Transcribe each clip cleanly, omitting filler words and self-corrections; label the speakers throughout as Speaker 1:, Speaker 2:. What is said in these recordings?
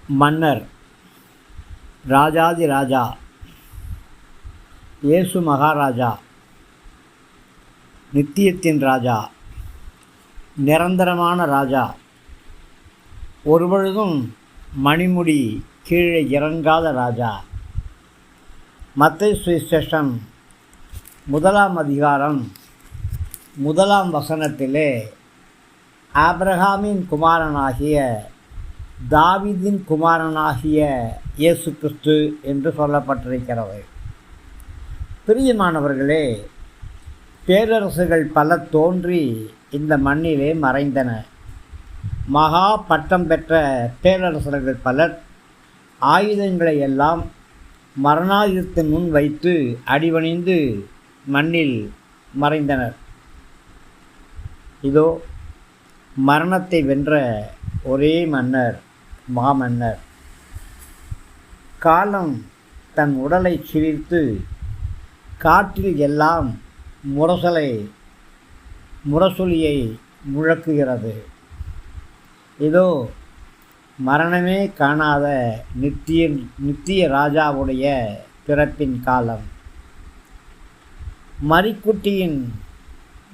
Speaker 1: மன்னர், ராஜாதி ராஜா, இயேசு மகாராஜா, நித்தியத்தின் ராஜா, நிரந்தரமான ராஜா, ஒருபொழுதும் மணிமுடி கீழே இறங்காத ராஜா. மத்தேயு சுவிசேஷம் 1 அதிகாரம் 1 வசனத்திலே ஆபிரகாமின் குமாரனாகிய தாவீதின் குமாரனாகிய இயேசு கிறிஸ்து என்று சொல்லப்பட்டிருக்கிறது. பிரியமானவர்களே, பேரரசுகள் பல தோன்றி இந்த மண்ணிலே மறைந்தன. மகா பட்டம் பெற்ற பேரரசர்கள் பலர் ஆயுதங்களை எல்லாம் மரணாயுதத்தின் முன் வைத்து அடிபணிந்து மண்ணில் மறைந்தனர். இதோ மரணத்தை வென்ற ஒரே மன்னர், மாமன்னர். காலம் தன் உடலை சிரித்து காற்றில் எல்லாம் முரசொலியை முழக்குகிறது. இதோ மரணமே காணாத நித்திய ராஜாவுடைய பிறப்பின் காலம். மரிக்குட்டியின்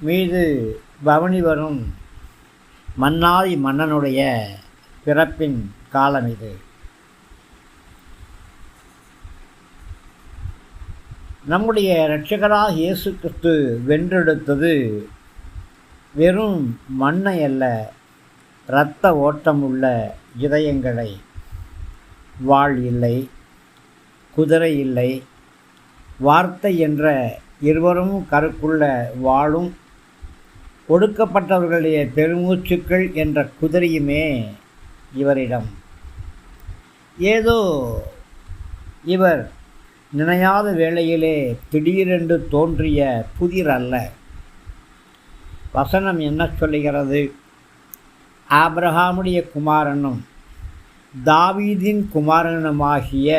Speaker 1: மீது பவனி வரும் மன்னாதி மன்னனுடைய பிறப்பின் காலம் இது. நம்முடைய இரட்சகராக இயேசு கிறிஸ்து வென்றெடுத்தது வெறும் மண்ணை அல்ல, இரத்த ஓட்டம் உள்ள இதயங்களை. வாள் இல்லை, குதிரை இல்லை, வார்த்தை என்ற இருவரும் கருக்குள்ள வாளும், ஒடுக்கப்பட்டவர்களுடைய பெருமூச்சுக்கள் என்ற குதிரையுமே இவரிடம். ஏதோ இவர் நினையாத வேளையிலே திடீரென்று தோன்றிய புதிர் அல்ல. வசனம் என்ன சொல்லுகிறது? ஆபிரகாமுடைய குமாரனும் தாவீதின் குமாரனுமாகிய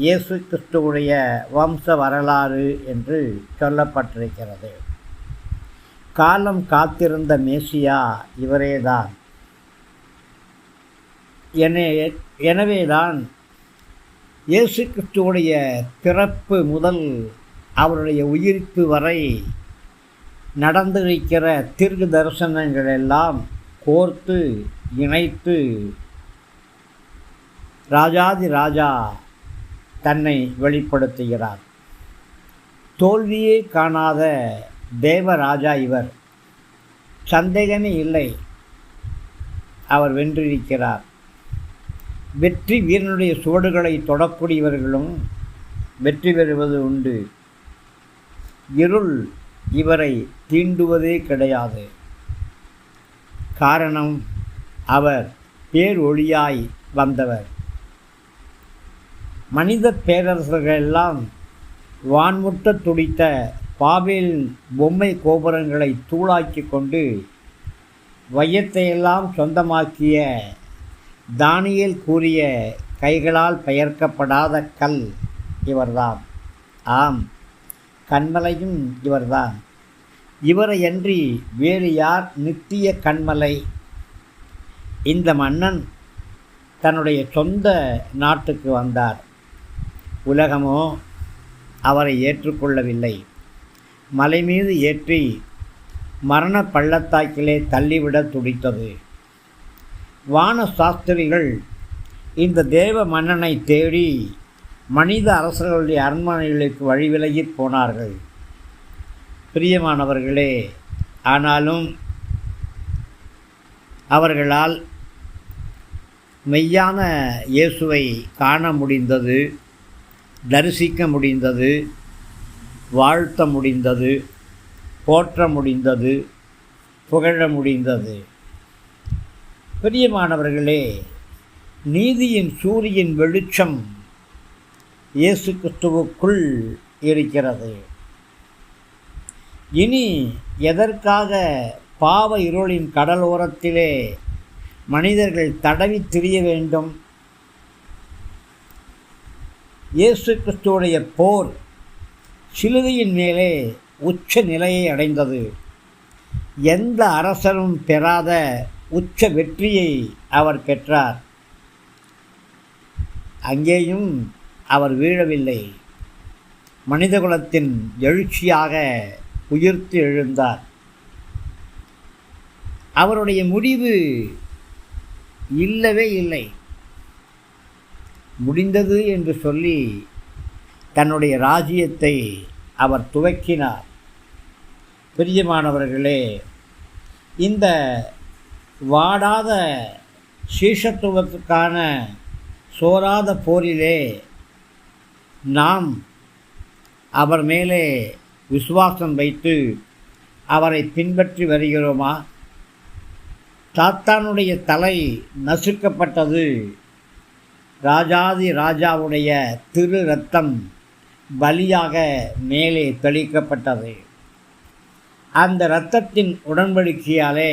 Speaker 1: இயேசு கிறிஸ்துவுடைய வம்ச வரலாறு என்று சொல்லப்பட்டிருக்கிறது. காலம் காத்திருந்த மேசியா இவரேதான். எனவேதான் இயேசு கிறிஸ்துவுடைய பிறப்பு முதல் அவருடைய உயிர்ப்பு வரை நடந்திருக்கிற தீர்க்க தரிசனங்கள் எல்லாம் கோர்த்து இணைத்து ராஜாதி ராஜா தன்னை வெளிப்படுத்துகிறார். தோல்வியே காணாத தேவராஜா இவர். சந்தேகமே இல்லை, அவர் வென்றிருக்கிறார். வெற்றி வீரனுடைய சுவடுகளை தொடக்கூடியவர்களும் வெற்றி பெறுவது உண்டு. இருள் இவரை தீண்டுவதே கிடையாது. காரணம், அவர் பேரொளியாய் வந்தவர். மனித பேரரசர்களெல்லாம் வான்முட்ட துடித்த பாபேல் பொம்மை கோபுரங்களை தூளாக்கி கொண்டு வையத்தையெல்லாம் சொந்தமாக்கிய தானியேல் கூறிய கைகளால் பெயர்க்கப்படாத கல் இவர்தான். ஆம், கண்மலையும் இவர்தான். இவரையன்றி வேறு யார் நித்திய கண்மலை? இந்த மன்னன் தன்னுடைய சொந்த நாட்டுக்கு வந்தார். உலகமோ அவரை ஏற்றுக்கொள்ளவில்லை. மலை மீது ஏற்றி மரண பள்ளத்தாக்கிலே தள்ளிவிட துடித்தது. வான சாஸ்திரிகள் இந்த தேவ மன்னனை தேடி மனித அரசர்களுடைய அரண்மனைகளுக்கு வழிவிலகி போனார்கள். பிரியமானவர்களே, ஆனாலும் அவர்களால் மெய்யான இயேசுவை காண முடிந்தது, தரிசிக்க முடிந்தது, வாழ்த்த முடிந்தது, போற்ற முடிந்தது, புகழ முடிந்தது. பிரியமானவர்களே, நீதியின் சூரியன் வெளிச்சம் இயேசு கிறிஸ்துவுக்குள் இருக்கிறது. இனி எதற்காக பாவ இருளின் கடலோரத்திலே மனிதர்கள் தடவி திரிய வேண்டும்? இயேசு கிறிஸ்துவுடைய போர் சிலுவையின் மேலே உச்ச நிலையை அடைந்தது. எந்த அரசரும் பெறாத உச்ச வெற்றியை அவர் பெற்றார். அங்கேயும் அவர் வீழவில்லை. மனிதகுலத்தின் எழுச்சியாக உயிர்த்து எழுந்தார். அவருடைய முடிவு இல்லவே இல்லை. முடிந்தது என்று சொல்லி தன்னுடைய ராஜ்யத்தை அவர் துவக்கினார். பிரியமானவர்களே, இந்த வாடாத சீஷத்துவத்துக்கான சோராத போரிலே நாம் அவர் மேலே விசுவாசம் வைத்து அவரை பின்பற்றி வருகிறோமா? சாத்தானுடைய தலை நசுக்கப்பட்டது. ராஜாதி ராஜாவுடைய திரு இரத்தம் பலியாக மேலே தெளிக்கப்பட்டது. அந்த இரத்தத்தின் உடன்படிக்கையாலே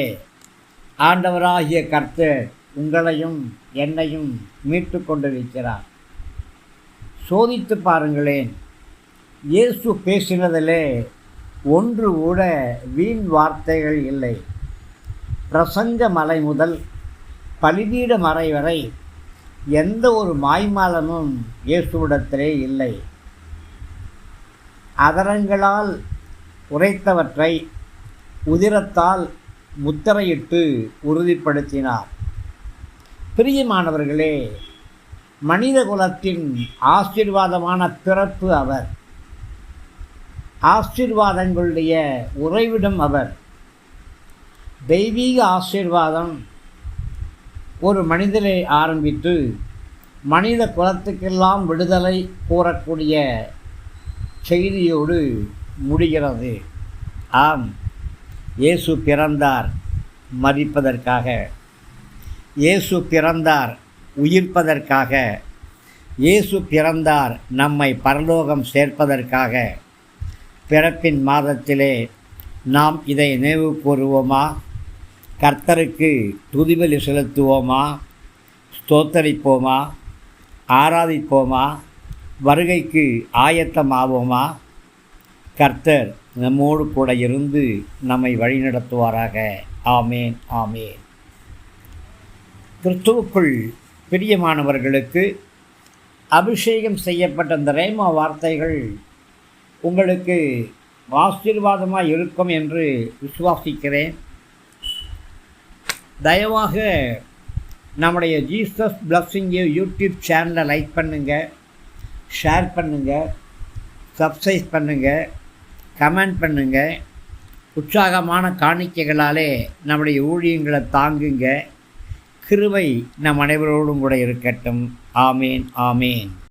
Speaker 1: ஆண்டவராகிய கர்த்தர் உங்களையும் என்னையும் மீட்டு கொண்டிருக்கிறார். சோதித்து பாருங்களேன். இயேசு பேசினதிலே ஒன்று கூட வீண் வார்த்தைகள் இல்லை. பிரசங்க மலை முதல் பலிபீட மறை வரை எந்த ஒரு மாய்மாலமும் இயேசுவிடத்திலே இல்லை. அதரங்களால் உரைத்தவற்றை உதிரத்தால் முத்திரையிட்டு உறுதிப்படுத்தினார். பிரியமானவர்களே, மனித குலத்தின் ஆசீர்வாதமான பிறப்பு அவர். ஆசீர்வாதங்களுடைய உறைவிடம் அவர். தெய்வீக ஆசீர்வாதம் ஒரு மனிதரை ஆரம்பித்து மனித குலத்துக்கெல்லாம் விடுதலை கூறக்கூடிய செய்தியோடு முடிகிறது. ஆம், இயேசு பிறந்தார் மரிப்பதற்காக. இயேசு பிறந்தார் உயிர்ப்பதற்காக. இயேசு பிறந்தார் நம்மை பரலோகம் சேர்ப்பதற்காக. பிறப்பின் மாதத்திலே நாம் இதை நினைவு கூறுவோமா? கர்த்தருக்கு துதிபலி செலுத்துவோமா? ஸ்தோத்தரிப்போமா? ஆராதிப்போமா? வருகைக்கு ஆயத்தமாவோமா? கர்த்தர் நம்மோடு கூட இருந்து நம்மை வழிநடத்துவாராக. ஆமேன், ஆமேன். கிறிஸ்துவுக்குள் பிரியமானவர்களுக்கு அபிஷேகம் செய்யப்பட்ட இந்த ரேமா வார்த்தைகள் உங்களுக்கு ஆசீர்வாதமாக இருக்கும் என்று விசுவாசிக்கிறேன். தயவாக நம்முடைய ஜீசஸ் பிளஸ்ஸிங் யூ யூடியூப் சேனலை லைக் பண்ணுங்கள், ஷேர் பண்ணுங்கள், சப்ஸ்கிரைப் பண்ணுங்கள், கமெண்ட் பண்ணுங்கள். உற்சாகமான காணிக்கைகளாலே நம்முடைய ஊழியங்களை தாங்குங்க. கிருபை நம் அனைவரோடும் கூட இருக்கட்டும். ஆமேன், ஆமேன்.